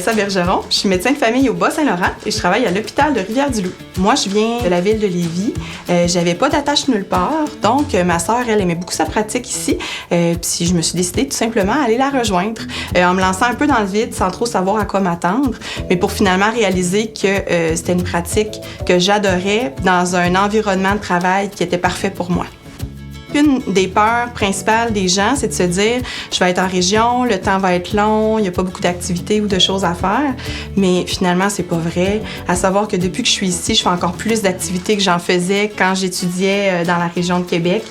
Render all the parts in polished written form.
Vanessa Bergeron. Je suis médecin de famille au Bas-Saint-Laurent et je travaille à l'hôpital de Rivière-du-Loup. Moi, je viens de la ville de Lévis. J'avais pas d'attache nulle part, donc ma sœur, elle aimait beaucoup sa pratique ici. Puis je me suis décidée tout simplement à aller la rejoindre en me lançant un peu dans le vide sans trop savoir à quoi m'attendre, mais pour finalement réaliser que c'était une pratique que j'adorais dans un environnement de travail qui était parfait pour moi. Une des peurs principales des gens, c'est de se dire « je vais être en région, le temps va être long, il n'y a pas beaucoup d'activités ou de choses à faire ». Mais finalement, c'est pas vrai. À savoir que depuis que je suis ici, je fais encore plus d'activités que j'en faisais quand j'étudiais dans la région de Québec.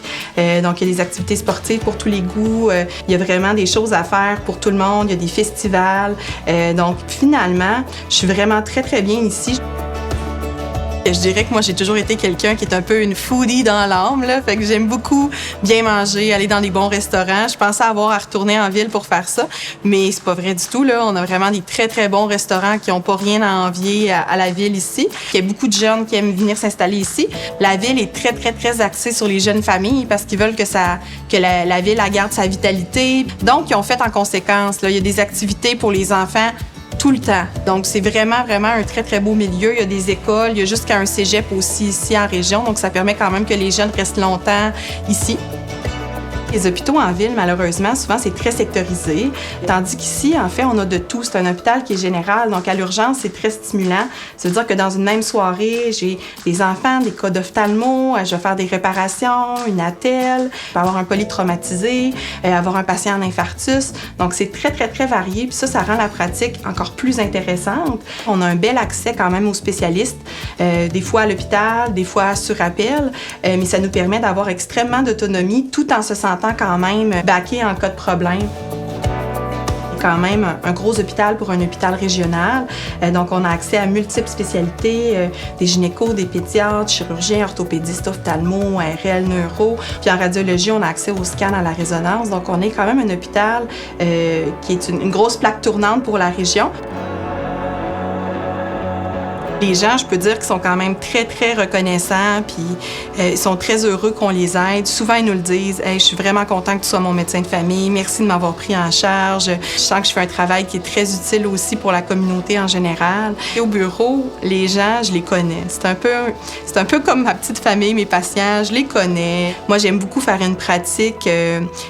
Donc, il y a des activités sportives pour tous les goûts. Il y a vraiment des choses à faire pour tout le monde. Il y a des festivals. Donc, finalement, je suis vraiment très, très bien ici. Je dirais que moi, j'ai toujours été quelqu'un qui est un peu une foodie dans l'âme, là. Fait que j'aime beaucoup bien manger, aller dans des bons restaurants. Je pensais avoir à retourner en ville pour faire ça, mais c'est pas vrai du tout, là. On a vraiment des très, très bons restaurants qui ont pas rien à envier à la ville ici. Il y a beaucoup de jeunes qui aiment venir s'installer ici. La ville est très, très, très axée sur les jeunes familles parce qu'ils veulent que la ville elle garde sa vitalité. Donc, ils ont fait en conséquence, là. Il y a des activités pour les enfants tout le temps. Donc, c'est vraiment, vraiment un très, très beau milieu. Il y a des écoles, il y a jusqu'à un cégep aussi ici en région. Donc, ça permet quand même que les jeunes restent longtemps ici. Les hôpitaux en ville, malheureusement, souvent, c'est très sectorisé. Tandis qu'ici, en fait, on a de tout. C'est un hôpital qui est général. Donc, à l'urgence, c'est très stimulant. Ça veut dire que dans une même soirée, j'ai des enfants, des cas d'ophtalmo, je vais faire des réparations, une attelle, je vais avoir un polytraumatisé, avoir un patient en infarctus. Donc, c'est très, très, très varié. Puis ça rend la pratique encore plus intéressante. On a un bel accès quand même aux spécialistes, des fois à l'hôpital, des fois sur appel, mais ça nous permet d'avoir extrêmement d'autonomie tout en se sentant quand même backé en cas de problème. Quand même un gros hôpital pour un hôpital régional. Donc, on a accès à multiples spécialités, des gynécos, des pédiatres, chirurgiens, orthopédistes, ophtalmo, ARL, neuro. Puis en radiologie, on a accès au scan à la résonance. Donc, on est quand même un hôpital qui est une grosse plaque tournante pour la région. Les gens, je peux dire qu'ils sont quand même très, très reconnaissants, puis ils sont très heureux qu'on les aide. Souvent, ils nous le disent « Hey, je suis vraiment content que tu sois mon médecin de famille. Merci de m'avoir pris en charge. Je sens que je fais un travail qui est très utile aussi pour la communauté en général. » Et au bureau, les gens, je les connais. C'est un peu comme ma petite famille, mes patients, je les connais. Moi, j'aime beaucoup faire une pratique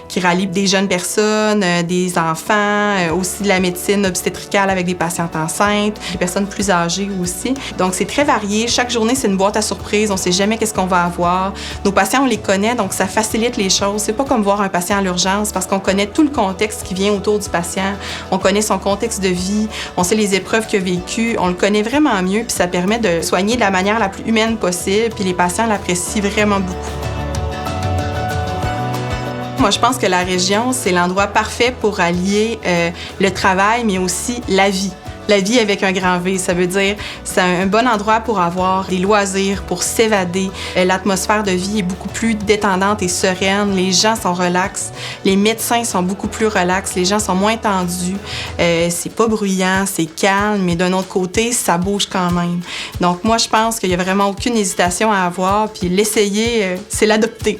qui rallie des jeunes personnes, des enfants, aussi de la médecine obstétricale avec des patientes enceintes, des personnes plus âgées aussi. Donc, c'est très varié. Chaque journée, c'est une boîte à surprises. On ne sait jamais qu'est-ce qu'on va avoir. Nos patients, on les connaît, donc ça facilite les choses. C'est pas comme voir un patient à l'urgence parce qu'on connaît tout le contexte qui vient autour du patient. On connaît son contexte de vie. On sait les épreuves qu'il a vécues. On le connaît vraiment mieux, puis ça permet de soigner de la manière la plus humaine possible, puis les patients l'apprécient vraiment beaucoup. Moi, je pense que la région, c'est l'endroit parfait pour allier le travail, mais aussi la vie. La vie avec un grand V, ça veut dire c'est un bon endroit pour avoir des loisirs, pour s'évader. L'atmosphère de vie est beaucoup plus détendante et sereine. Les gens sont relax. Les médecins sont beaucoup plus relax. Les gens sont moins tendus. C'est pas bruyant, c'est calme, mais d'un autre côté, ça bouge quand même. Donc moi, je pense qu'il y a vraiment aucune hésitation à avoir. Puis l'essayer, c'est l'adopter.